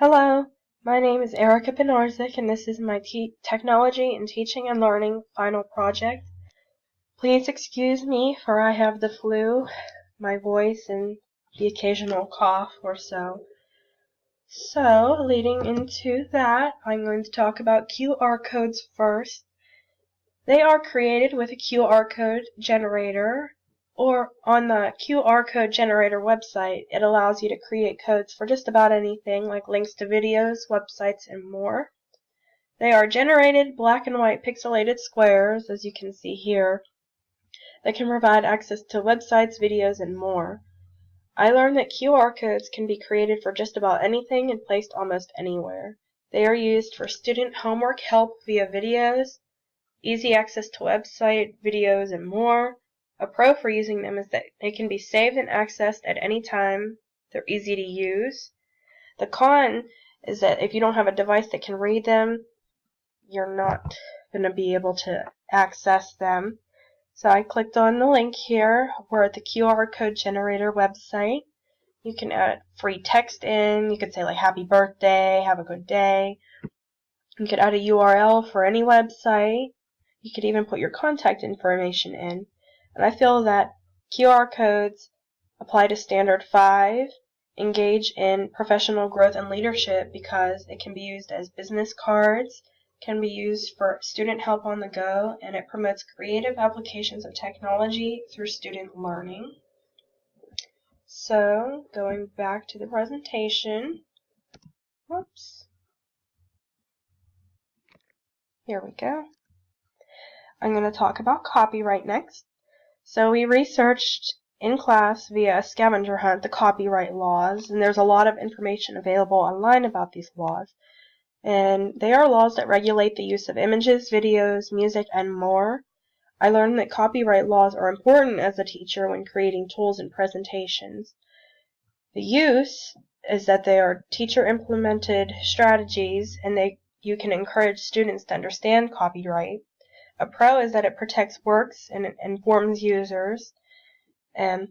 Hello, my name is Erica Benarzik, and this is my Technology in Teaching and Learning final project. Please excuse me, for I have the flu, my voice, and the occasional cough or so. So, leading into that, I'm going to talk about QR codes first. They are created with a QR code generator, or on the QR code generator website. It allows you to create codes for just about anything, like links to videos, websites, and more. They are generated black and white pixelated squares, as you can see here, that can provide access to websites, videos, and more. I learned that QR codes can be created for just about anything and placed almost anywhere. They are used for student homework help via videos, easy access to website, videos, and more. A pro for using them is that they can be saved and accessed at any time. They're easy to use. The con is that if you don't have a device that can read them, you're not going to be able to access them. So I clicked on the link here. We're at the QR code generator website. You can add free text in. You could say like happy birthday, have a good day. You could add a URL for any website. You could even put your contact information in. And I feel that QR codes apply to Standard 5, engage in professional growth and leadership because it can be used as business cards, can be used for student help on the go, and it promotes creative applications of technology through student learning. So, going back to the presentation, whoops, here we go. I'm going to talk about copyright next. So we researched in class via a scavenger hunt the copyright laws, and there's a lot of information available online about these laws. And they are laws that regulate the use of images, videos, music, and more. I learned that copyright laws are important as a teacher when creating tools and presentations. The use is that they are teacher-implemented strategies, and you can encourage students to understand copyright. A pro is that it protects works and it informs users. And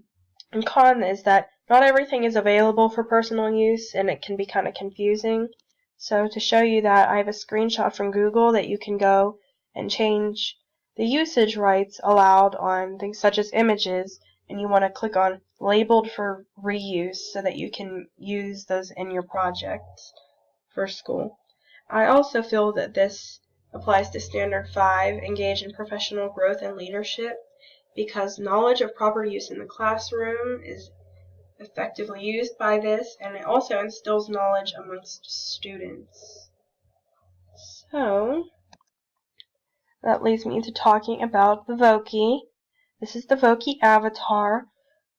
con is that not everything is available for personal use, and it can be kind of confusing. So to show you that, I have a screenshot from Google that you can go and change the usage rights allowed on things such as images, and you want to click on labeled for reuse so that you can use those in your projects for school. I also feel that this applies to Standard 5, engage in professional growth and leadership, because knowledge of proper use in the classroom is effectively used by this, and it also instills knowledge amongst students. So, that leads me to talking about the Voki. This is the Voki avatar.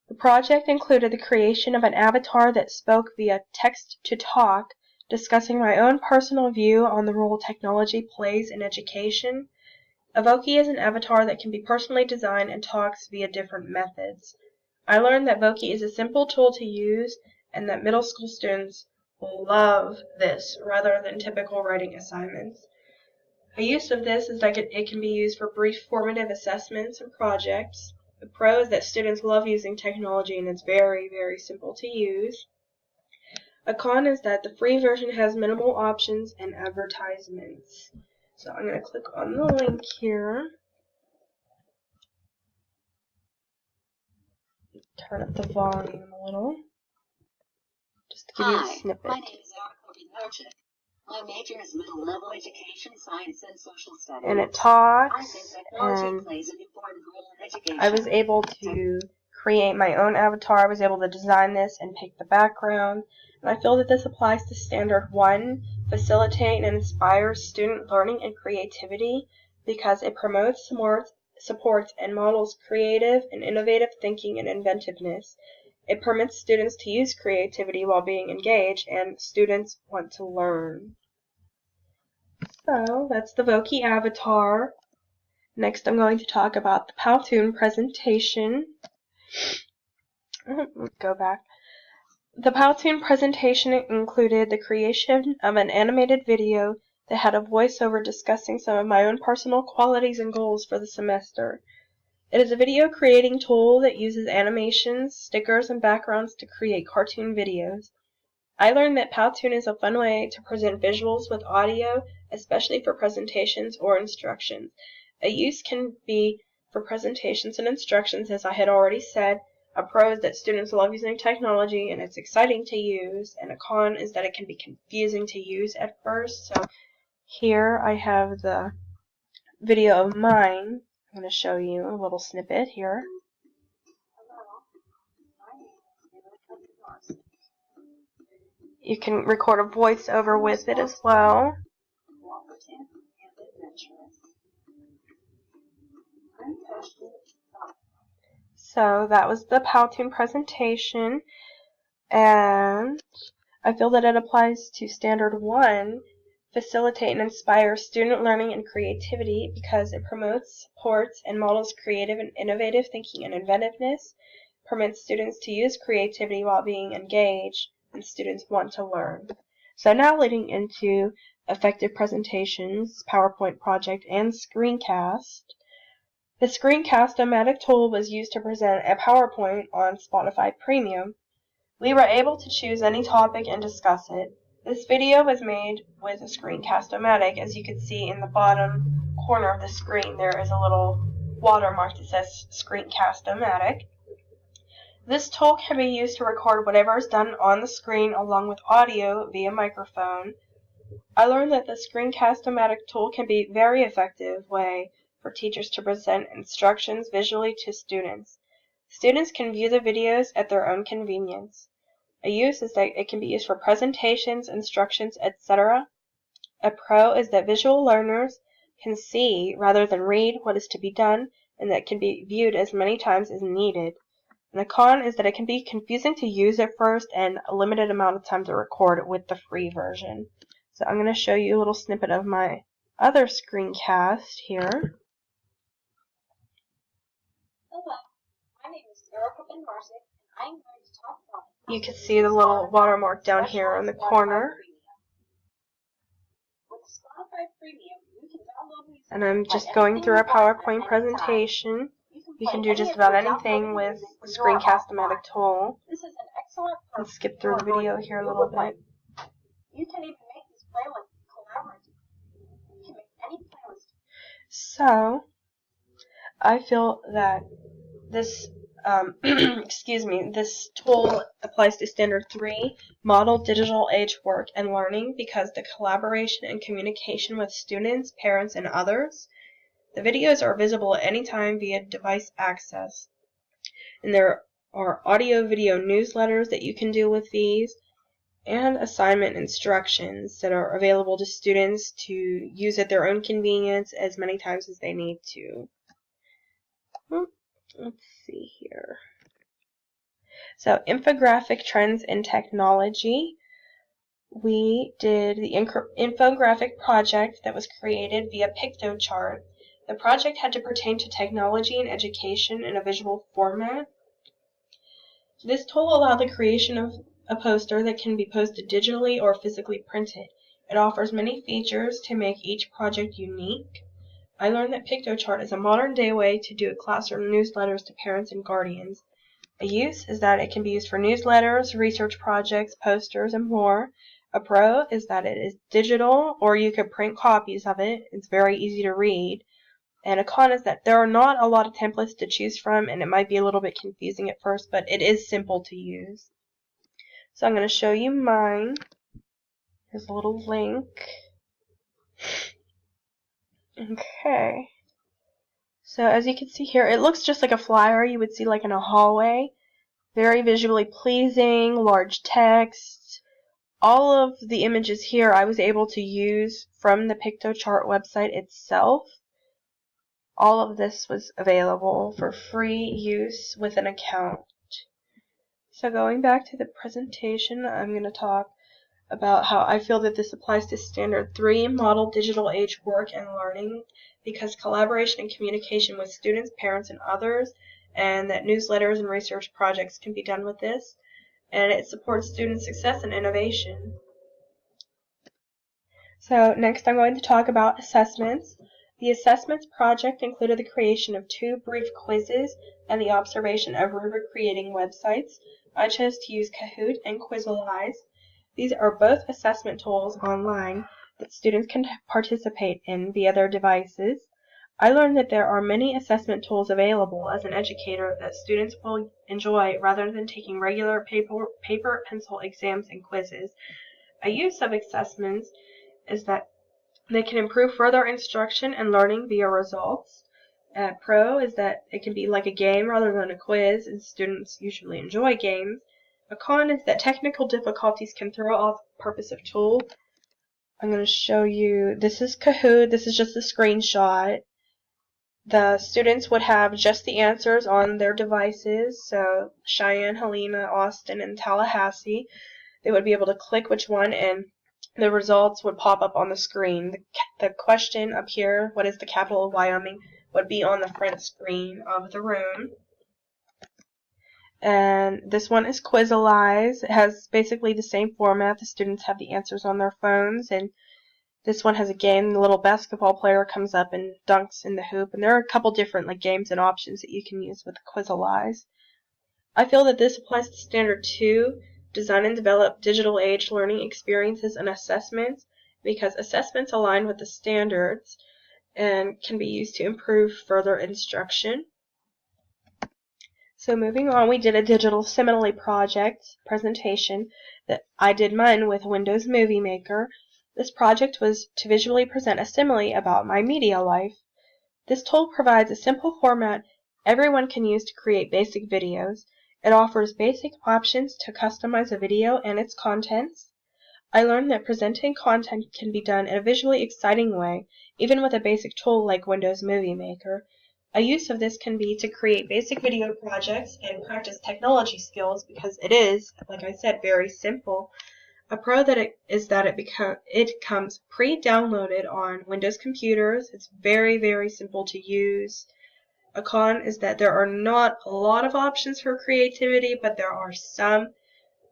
The project included the creation of an avatar that spoke via text-to-talk, discussing my own personal view on the role technology plays in education. A Voki is an avatar that can be personally designed and talks via different methods. I learned that Voki is a simple tool to use and that middle school students will love this rather than typical writing assignments. A use of this is that it can be used for brief formative assessments and projects. The pro is that students love using technology and it's very, very simple to use. A con is that the free version has minimal options and advertisements. So I'm going to click on the link here. Turn up the volume a little. Just to give you a snippet. My name is Erica Benarzik. My major is middle level education, science, and social studies. And it talks, I think technology plays an important role in education. I was able to create my own avatar. I was able to design this and pick the background. And I feel that this applies to Standard 1, facilitate and inspire student learning and creativity, because it promotes, supports, and models creative and innovative thinking and inventiveness. It permits students to use creativity while being engaged, and students want to learn. So that's the Voki avatar. Next I'm going to talk about the Powtoon presentation. Let's go back. The Powtoon presentation included the creation of an animated video that had a voiceover discussing some of my own personal qualities and goals for the semester. It is a video creating tool that uses animations, stickers, and backgrounds to create cartoon videos. I learned that Powtoon is a fun way to present visuals with audio, especially for presentations or instructions. A use can be for presentations and instructions, as I had already said. A pro is that students love using technology and it's exciting to use, and a con is that it can be confusing to use at first. So here I have the video of mine. I'm going to show you a little snippet here. You can record a voiceover with it as well. So that was the Powtoon presentation, and I feel that it applies to Standard 1, facilitate and inspire student learning and creativity because it promotes, supports, and models creative and innovative thinking and inventiveness, permits students to use creativity while being engaged, and students want to learn. So now leading into effective presentations, PowerPoint project, and screencast. The Screencast-O-Matic tool was used to present a PowerPoint on Spotify Premium. We were able to choose any topic and discuss it. This video was made with a Screencast-O-Matic. As you can see in the bottom corner of the screen, there is a little watermark that says Screencast-O-Matic. This tool can be used to record whatever is done on the screen along with audio via microphone. I learned that the Screencast-O-Matic tool can be a very effective way for teachers to present instructions visually to students. Students can view the videos at their own convenience. A use is that it can be used for presentations, instructions, etc. A pro is that visual learners can see rather than read what is to be done, and that can be viewed as many times as needed. And a con is that it can be confusing to use at first and a limited amount of time to record with the free version. So I'm going to show you a little snippet of my other screencast here. Hello, my name is Erica Ben-Marsick, and I am going to talk about You can see the little watermark down here in the corner. With Spotify Premium, you can download music. And I'm just going through a PowerPoint presentation. You can do just about anything with the Screencast-O-Matic tool. This is an excellent Let's skip through the video here a little bit. You can even make these playlists collaborative. You can make any playlist. So, I feel that this this tool applies to Standard 3, Model Digital Age Work and Learning, because the collaboration and communication with students, parents, and others. The videos are visible at any time via device access. And there are audio-video newsletters that you can do with these, and assignment instructions that are available to students to use at their own convenience as many times as they need to. Let's see here. So, infographic trends in technology. We did the infographic project that was created via Piktochart. The project had to pertain to technology and education in a visual format. This tool allowed the creation of a poster that can be posted digitally or physically printed. It offers many features to make each project unique. I learned that Piktochart is a modern-day way to do classroom newsletters to parents and guardians. A use is that it can be used for newsletters, research projects, posters, and more. A pro is that it is digital, or you could print copies of it. It's very easy to read. And a con is that there are not a lot of templates to choose from, and it might be a little bit confusing at first, but it is simple to use. So I'm going to show you mine. Here's a little link. Okay. So as you can see here, it looks just like a flyer you would see like in a hallway. Very visually pleasing, large text. All of the images here I was able to use from the Piktochart website itself. All of this was available for free use with an account. So going back to the presentation, I'm going to talk about how I feel that this applies to Standard 3, Model Digital Age Work and Learning, because collaboration and communication with students, parents, and others, and that newsletters and research projects can be done with this, and it supports student success and innovation. So next I'm going to talk about assessments. The assessments project included the creation of 2 brief quizzes and the observation of rubric creating websites. I chose to use Kahoot and Quizalize. These are both assessment tools online that students can participate in via their devices. I learned that there are many assessment tools available as an educator that students will enjoy rather than taking regular paper pencil exams and quizzes. A use of assessments is that they can improve further instruction and learning via results. Pro is that it can be like a game rather than a quiz, and students usually enjoy games. A con is that technical difficulties can throw off the purpose of tool. I'm going to show you, this is Kahoot, this is just a screenshot. The students would have just the answers on their devices, so Cheyenne, Helena, Austin, and Tallahassee. They would be able to click which one and the results would pop up on the screen. The question up here, what is the capital of Wyoming, would be on the front screen of the room. And this one is Quizalize. It has basically the same format. The students have the answers on their phones, and this one has a game. The little basketball player comes up and dunks in the hoop, and there are a couple different games and options that you can use with Quizalize. I feel that this applies to Standard 2, Design and Develop Digital Age Learning Experiences and Assessments, because assessments align with the standards and can be used to improve further instruction. So moving on, we did a digital simile project presentation that I did mine with Windows Movie Maker. This project was to visually present a simile about my media life. This tool provides a simple format everyone can use to create basic videos. It offers basic options to customize a video and its contents. I learned that presenting content can be done in a visually exciting way, even with a basic tool like Windows Movie Maker. A use of this can be to create basic video projects and practice technology skills because it is, like I said, very simple. A pro is that it comes pre-downloaded on Windows computers. It's very, very simple to use. A con is that there are not a lot of options for creativity, but there are some.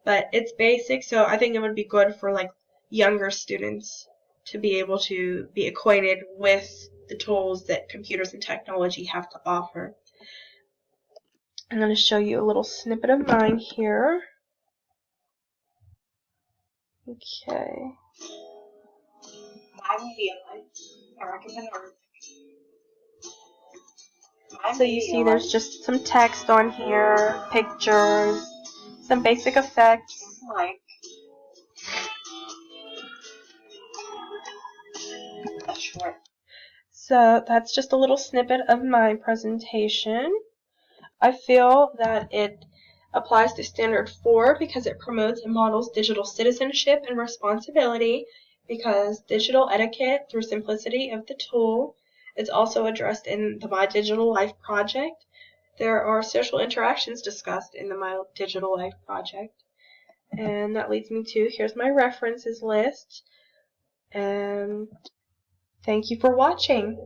But it's basic, so I think it would be good for younger students to be able to be acquainted with the tools that computers and technology have to offer. I'm going to show you a little snippet of mine here. Okay. My media life, Erica Menard. So you see there's just some text on here, pictures, some basic effects. Like a short. So that's just a little snippet of my presentation. I feel that it applies to Standard 4 because it promotes and models digital citizenship and responsibility, because digital etiquette through simplicity of the tool. It's also addressed in the My Digital Life project. There are social interactions discussed in the My Digital Life project. And that leads me to, here's my references list. And thank you for watching.